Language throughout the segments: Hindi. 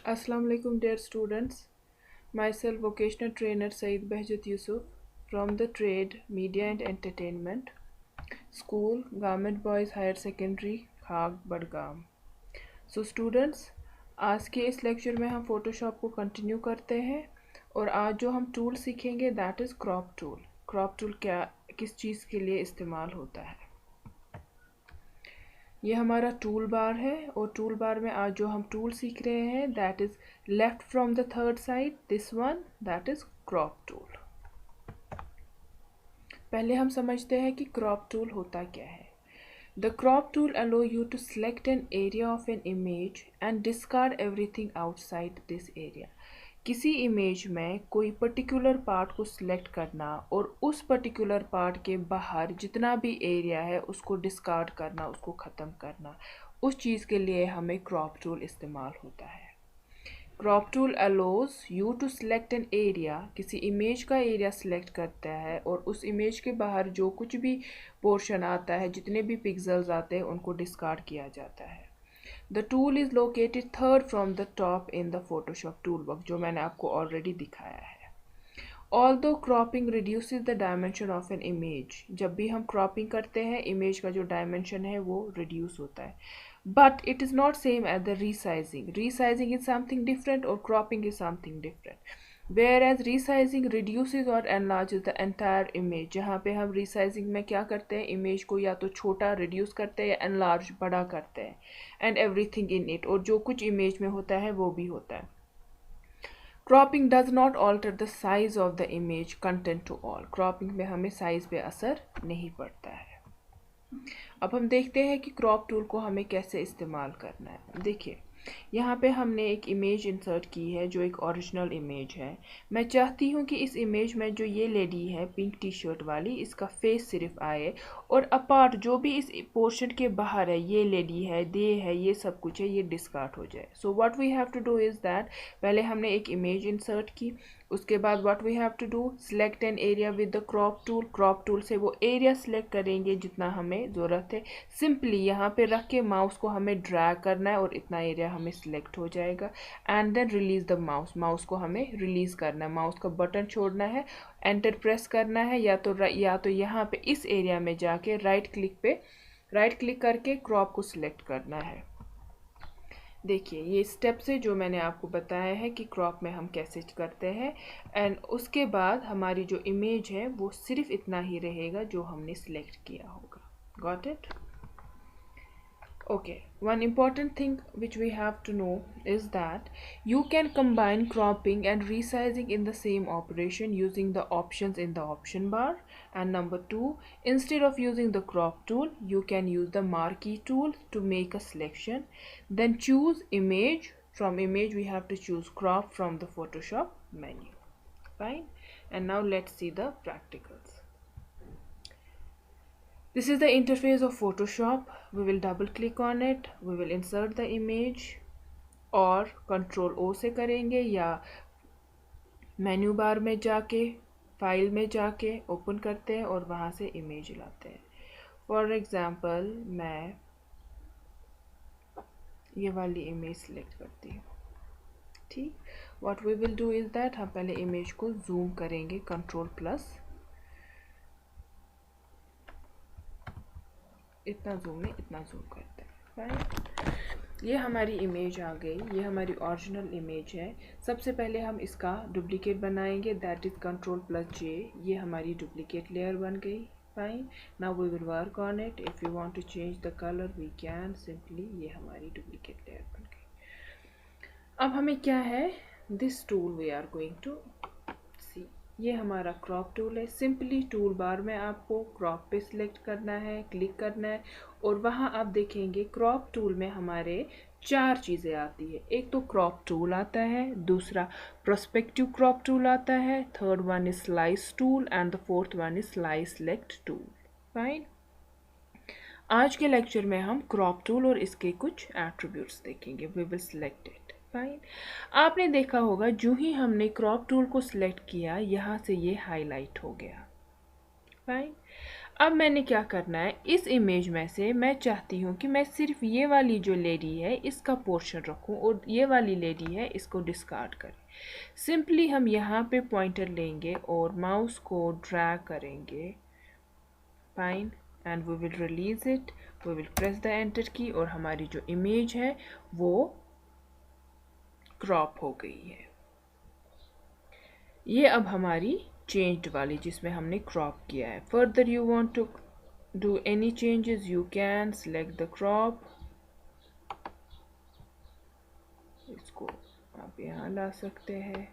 Assalamu alaikum dear students. Myself vocational trainer Saeed Behjat Yusuf from the trade media and entertainment school Government Boys Higher Secondary खाग Budgam. So students, आज के इस लेक्चर में हम फोटोशॉप को कंटिन्यू करते हैं और आज जो हम टूल सीखेंगे that is crop tool. Crop tool क्या किस चीज़ के लिए इस्तेमाल होता है. ये हमारा टूल बार है और टूल बार में आज जो हम टूल सीख रहे हैं that is left from the third side this one that is crop tool. पहले हम समझते हैं कि क्रॉप टूल होता क्या है. The crop tool allow you to select an area of an image and discard everything outside this area. किसी इमेज में कोई पर्टिकुलर पार्ट को सिलेक्ट करना और उस पर्टिकुलर पार्ट के बाहर जितना भी एरिया है उसको डिस्कार्ड करना, उसको ख़त्म करना, उस चीज़ के लिए हमें क्रॉप टूल इस्तेमाल होता है. Crop tool allows you to select an area. किसी इमेज का एरिया सिलेक्ट करता है और उस इमेज के बाहर जो कुछ भी पोर्शन आता है, जितने भी पिक्सल्स आते हैं उनको डिस्कार्ड किया जाता है. The tool is located third from the top in the Photoshop toolbox, जो मैंने आपको ऑलरेडी दिखाया है. Although cropping reduces the dimension of an image, जब भी हम क्रॉपिंग करते हैं इमेज का जो डायमेंशन है वो रिड्यूस होता है. But it is not same as the resizing. Resizing is something different और cropping is something different. Whereas resizing reduces or enlarges the entire image. जहाँ पे हम resizing में क्या करते हैं, इमेज को या तो छोटा रिड्यूस करते हैं या enlarge बड़ा करते हैं, and everything in it, और जो कुछ इमेज में होता है वो भी होता है. Cropping does not alter the size of the image content to all. Cropping में हमें साइज पे असर नहीं पड़ता है. अब हम देखते हैं कि क्रॉप टूल को हमें कैसे इस्तेमाल करना है. देखिए यहाँ पे हमने एक इमेज इंसर्ट की है जो एक ओरिजिनल इमेज है. मैं चाहती हूँ कि इस इमेज में जो ये लेडी है पिंक टी शर्ट वाली, इसका फेस सिर्फ आए और अपार्ट जो भी इस पोर्शन के बाहर है, ये लेडी है, दे है, ये सब कुछ है, ये डिस्कार्ड हो जाए. So what we have to do is that पहले हमने एक इमेज इंसर्ट की, उसके बाद what we have to do select an area with the crop tool. Crop tool से वो एरिया सिलेक्ट करेंगे जितना हमें ज़रूरत है. सिंपली यहाँ पे रख के माउस को हमें ड्रैग करना है और इतना एरिया हमें सिलेक्ट हो जाएगा. And then release the mouse. Mouse को हमें रिलीज़ करना है, माउस का बटन छोड़ना है, एंटर प्रेस करना है, या तो यहाँ पे इस एरिया में जाके राइट क्लिक करके क्रॉप को सिलेक्ट करना है. देखिए ये स्टेप्स है जो मैंने आपको बताया है कि क्रॉप में हम कैसे करते हैं. एंड उसके बाद हमारी जो इमेज है वो सिर्फ इतना ही रहेगा जो हमने सिलेक्ट किया होगा. Got it? Okay, one important thing which we have to know is that you can combine cropping and resizing in the same operation using the options in the option bar. And number two, instead of using the crop tool, you can use the marquee tool to make a selection. Then choose image. From image we have to choose crop from the Photoshop menu. Fine. And now let's see the practicals. This is the interface of Photoshop. We will double click on it. We will insert the image और Ctrl O से करेंगे या मेन्यू बार में जाके फाइल में जाके ओपन करते हैं और वहाँ से इमेज लाते हैं. फॉर एग्ज़ाम्पल मैं ये वाली इमेज सेलेक्ट करती हूँ. ठीक, what we will do is that हम पहले इमेज को जूम करेंगे, Ctrl+, इतना जूम नहीं, इतना जूम करते हैं. राइट, ये हमारी इमेज आ गई, ये हमारी ओरिजिनल इमेज है. सबसे पहले हम इसका डुप्लीकेट बनाएंगे, दैट इज़ Ctrl+J. ये हमारी डुप्लीकेट लेयर बन गई. Fine, now we will work on it. If you want to change the colour we can simply. ये हमारी डुप्लीकेट लेयर बन गई. अब हमें क्या है, this tool we are going to see. ये हमारा क्रॉप टूल है. सिंपली टूल बार में आपको क्रॉप पे सिलेक्ट करना है, क्लिक करना है और वहाँ आप देखेंगे क्रॉप टूल में हमारे 4 चीज़ें आती है. एक तो क्रॉप टूल आता है, दूसरा प्रोस्पेक्टिव क्रॉप टूल आता है, third one is slice tool and the fourth one is slice select tool. Fine, आज के लेक्चर में हम क्रॉप टूल और इसके कुछ एट्रीब्यूट्स देखेंगे. We will select it. Fine, आपने देखा होगा जो ही हमने क्रॉप टूल को सिलेक्ट किया यहाँ से ये हाईलाइट हो गया. फाइन, अब मैंने क्या करना है, इस इमेज में से मैं चाहती हूँ कि मैं सिर्फ ये वाली जो लेडी है इसका पोर्शन रखूँ और ये वाली लेडी है इसको डिस्कार्ड करें। सिंपली हम यहाँ पे पॉइंटर लेंगे और माउस को ड्रैग करेंगे, fine, and we will release it, we will press the enter key और हमारी जो इमेज है वो क्रॉप हो गई है। ये अब हमारी चेंज्ड वाली जिसमें हमने क्रॉप किया है। Further you want to do any changes, you can select the crop, इसको आप यहाँ ला सकते हैं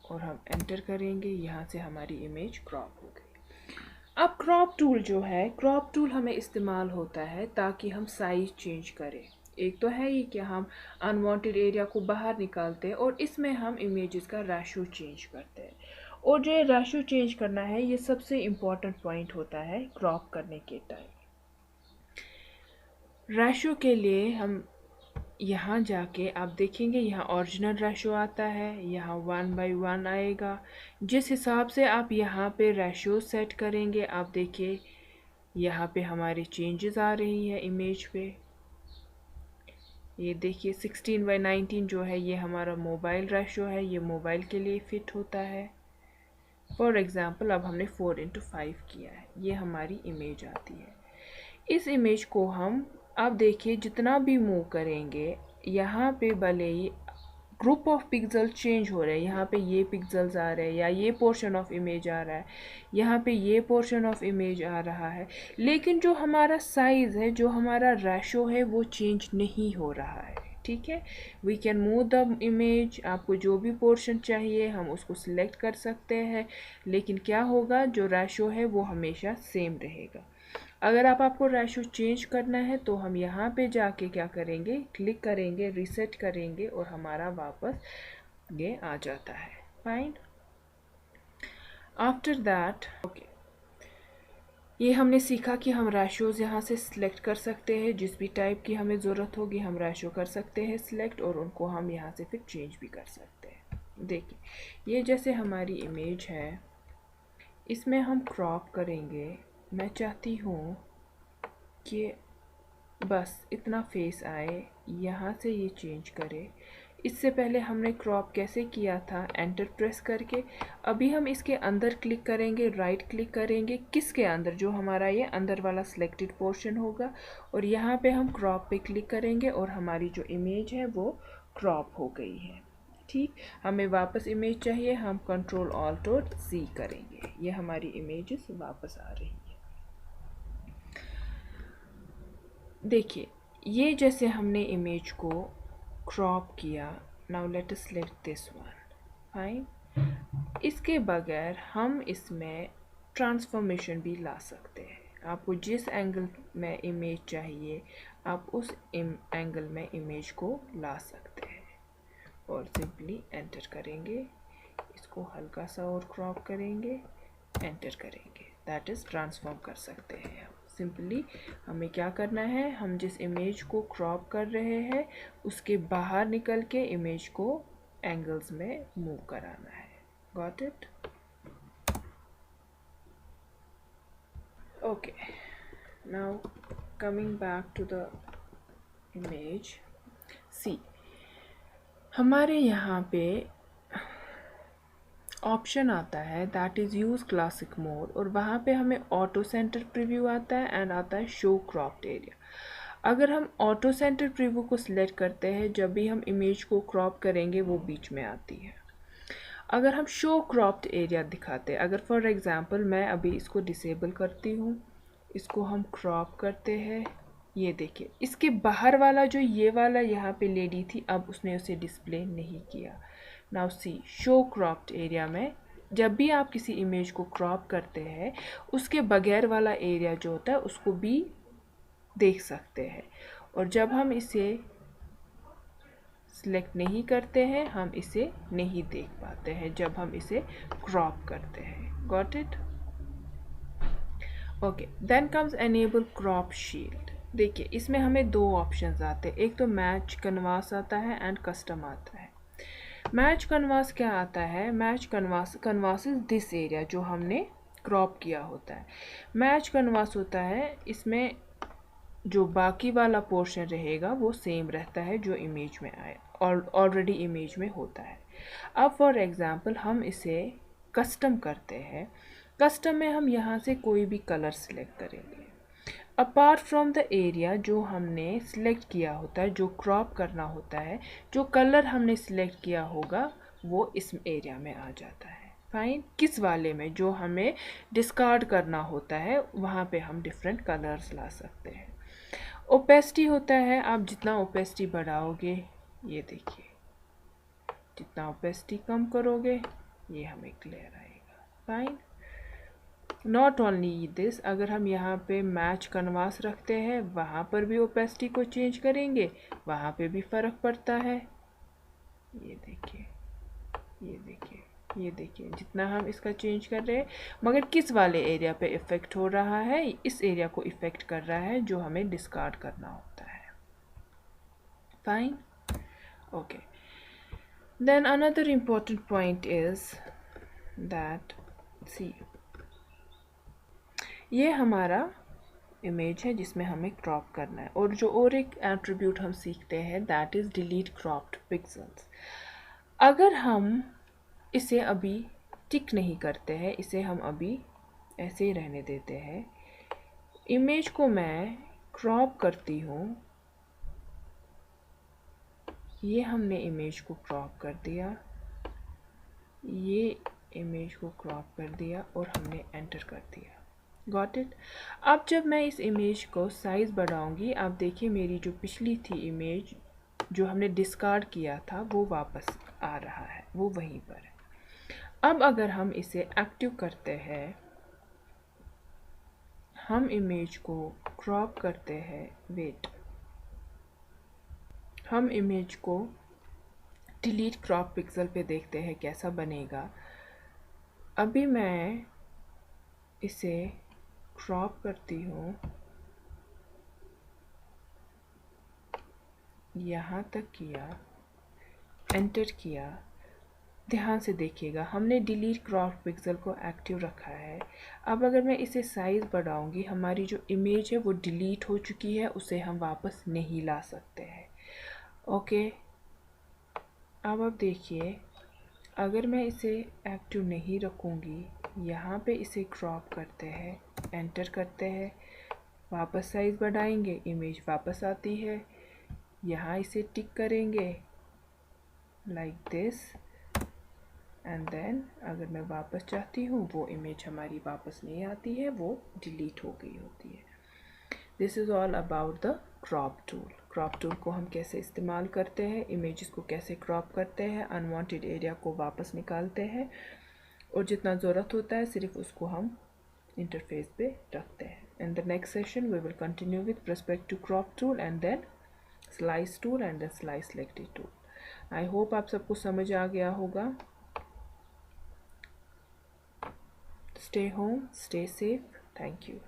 और हम एंटर करेंगे, यहाँ से हमारी इमेज क्रॉप हो गई। अब क्रॉप टूल जो है, क्रॉप टूल हमें इस्तेमाल होता है ताकि हम साइज चेंज करें। एक तो है ये कि हम अनवांटेड एरिया को बाहर निकालते हैं और इसमें हम इमेजेस का रेशो चेंज करते हैं। और जो रेशो चेंज करना है ये सबसे इम्पॉर्टेंट पॉइंट होता है क्रॉप करने के टाइम। रेशो के लिए हम यहाँ जाके आप देखेंगे यहाँ ओरिजिनल रेशो आता है, यहाँ 1/1 आएगा। जिस हिसाब से आप यहाँ पे रेशो सेट करेंगे, आप देखिए यहाँ पे हमारे चेंजेस आ रही है इमेज पे। ये देखिए 16/19 जो है ये हमारा मोबाइल रेशो है, ये मोबाइल के लिए फिट होता है। फॉर एग्ज़ाम्पल अब हमने 4:5 किया है, ये हमारी इमेज आती है। इस इमेज को हम अब देखिए जितना भी मूव करेंगे यहाँ पे भले ही ग्रुप ऑफ पिक्सल चेंज हो रहे हैं, यहाँ पे ये पिक्सल्स आ रहे हैं या ये पोर्शन ऑफ इमेज आ रहा है, यहाँ पे ये पोर्शन ऑफ इमेज आ रहा है, लेकिन जो हमारा साइज़ है, जो हमारा रेशो है वो चेंज नहीं हो रहा है। ठीक है, we can move the image, आपको जो भी पोर्शन चाहिए हम उसको सिलेक्ट कर सकते हैं, लेकिन क्या होगा जो रेशो है वो हमेशा सेम रहेगा। अगर आपको रेशो चेंज करना है तो हम यहाँ पे जाके क्या करेंगे, क्लिक करेंगे, रीसेट करेंगे और हमारा वापस ये आ जाता है। फाइन, आफ्टर दैट ओके, ये हमने सीखा कि हम रेशोज़ यहाँ से सिलेक्ट कर सकते हैं, जिस भी टाइप की हमें ज़रूरत होगी हम रेशो कर सकते हैं सिलेक्ट और उनको हम यहाँ से फिर चेंज भी कर सकते हैं। देखिए ये जैसे हमारी इमेज है, इसमें हम क्रॉप करेंगे। मैं चाहती हूँ कि बस इतना फेस आए, यहाँ से ये चेंज करे। इससे पहले हमने क्रॉप कैसे किया था, एंटर प्रेस करके। अभी हम इसके अंदर क्लिक करेंगे, राइट क्लिक करेंगे, किसके अंदर, जो हमारा ये अंदर वाला सिलेक्टेड पोर्शन होगा, और यहाँ पे हम क्रॉप पे क्लिक करेंगे और हमारी जो इमेज है वो क्रॉप हो गई है। ठीक, हमें वापस इमेज चाहिए, हम Ctrl+Alt+C करेंगे, ये हमारी इमेजेस वापस आ रही है। देखिए ये जैसे हमने इमेज को क्रॉप किया। Now let us select this one, fine. इसके बगैर हम इसमें ट्रांसफॉर्मेशन भी ला सकते हैं। आपको जिस एंगल में इमेज चाहिए आप उस एंगल में इमेज को ला सकते हैं और सिंपली एंटर करेंगे, इसको हल्का सा और क्रॉप करेंगे, एंटर करेंगे, दैट इज़ ट्रांसफॉर्म कर सकते हैं हम। सिंपली हमें क्या करना है, हम जिस इमेज को क्रॉप कर रहे हैं उसके बाहर निकल के इमेज को एंगल्स में मूव कराना है। Got it? Okay, now coming back to the image, see हमारे यहाँ पे ऑप्शन आता है that is use classic mode, और वहाँ पे हमें ऑटो सेंटर प्रीव्यू आता है एंड आता है शो क्रॉप्ड एरिया। अगर हम ऑटो सेंटर प्रीव्यू को सिलेक्ट करते हैं, जब भी हम इमेज को क्रॉप करेंगे वो बीच में आती है। अगर हम शो क्रॉप्ड एरिया दिखाते हैं, अगर फॉर एग्ज़ाम्पल मैं अभी इसको डिसेबल करती हूँ, इसको हम क्रॉप करते हैं, ये देखिए इसके बाहर वाला जो ये वाला यहाँ पे लेडी थी अब उसने उसे डिस्प्ले नहीं किया। Now see, show cropped area में जब भी आप किसी इमेज को क्रॉप करते हैं उसके बगैर वाला एरिया जो होता है उसको भी देख सकते हैं, और जब हम इसे सिलेक्ट नहीं करते हैं हम इसे नहीं देख पाते हैं जब हम इसे क्रॉप करते हैं। Got it? Okay, then comes enable crop shield. देखिए इसमें हमें दो ऑप्शंस आते हैं, एक तो मैच कन्वास आता है एंड कस्टम आता है। मैच कन्वास क्या आता है, match canvas is this area जो हमने क्रॉप किया होता है। मैच कनवास होता है, इसमें जो बाकी वाला पोर्शन रहेगा वो सेम रहता है जो इमेज में आए और ऑलरेडी इमेज में होता है। अब फॉर एग्ज़ाम्पल हम इसे कस्टम करते हैं। कस्टम में हम यहाँ से कोई भी कलर सिलेक्ट करेंगे। अपार्ट फ्रॉम द एरिया जो हमने सिलेक्ट किया होता है, जो क्रॉप करना होता है, जो कलर हमने सिलेक्ट किया होगा वो इस एरिया में आ जाता है। फाइन। किस वाले में? जो हमें डिस्कार्ड करना होता है वहाँ पे हम डिफरेंट कलर्स ला सकते हैं। ओपेसिटी होता है, आप जितना ओपेसिटी बढ़ाओगे, ये देखिए, जितना ओपेसिटी कम करोगे ये हमें क्लियर आएगा। फाइन। नॉट ओनली दिस, अगर हम यहाँ पे मैच कनवास रखते हैं वहाँ पर भी ओपेसिटी को चेंज करेंगे, वहाँ पे भी फ़र्क पड़ता है। ये देखिए, ये देखिए, ये देखिए, जितना हम इसका चेंज कर रहे हैं, मगर किस वाले एरिया पे इफ़ेक्ट हो रहा है? इस एरिया को इफ़ेक्ट कर रहा है जो हमें डिस्कार्ड करना होता है। Fine. Okay, then another important point is that see, ये हमारा इमेज है जिसमें हमें क्रॉप करना है, और जो और एक एट्रीब्यूट हम सीखते हैं that is delete cropped pixels. अगर हम इसे अभी टिक नहीं करते हैं, इसे हम अभी ऐसे ही रहने देते हैं, इमेज को मैं क्रॉप करती हूँ, ये हमने इमेज को क्रॉप कर दिया, ये इमेज को क्रॉप कर दिया और हमने एंटर कर दिया। Got it? अब जब मैं इस इमेज को साइज़ बढ़ाऊंगी, आप देखिए मेरी जो पिछली थी इमेज जो हमने डिस्कार्ड किया था वो वापस आ रहा है, वो वहीं पर है। अब अगर हम इसे एक्टिव करते हैं, हम इमेज को क्रॉप करते हैं, वेट, हम इमेज को डिलीट क्रॉप पिक्सल पे देखते हैं कैसा बनेगा। अभी मैं इसे क्रॉप करती हूँ, यहाँ तक किया, एंटर किया। ध्यान से देखिएगा, हमने डिलीट क्रॉप पिक्सल को एक्टिव रखा है। अब अगर मैं इसे साइज़ बढ़ाऊंगी, हमारी जो इमेज है वो डिलीट हो चुकी है, उसे हम वापस नहीं ला सकते हैं। ओके, अब आप देखिए, अगर मैं इसे एक्टिव नहीं रखूँगी, यहाँ पे इसे क्रॉप करते हैं, एंटर करते हैं, वापस साइज़ बढ़ाएंगे, इमेज वापस आती है, यहाँ इसे टिक करेंगे लाइक दिस, एंड देन अगर मैं वापस चाहती हूँ वो इमेज हमारी वापस नहीं आती है, वो डिलीट हो गई होती है। This is all about the crop tool. Crop tool को हम कैसे इस्तेमाल करते हैं, इमेजेस को कैसे क्रॉप करते हैं, अनवांटेड एरिया को वापस निकालते हैं, और जितना ज़रूरत होता है सिर्फ उसको हम इंटरफेस पे रखते हैं। In the next session we will continue with respect to crop tool and then slice tool and then slice selected tool. I hope आप सबको समझ आ गया होगा। Stay home, stay safe. Thank you.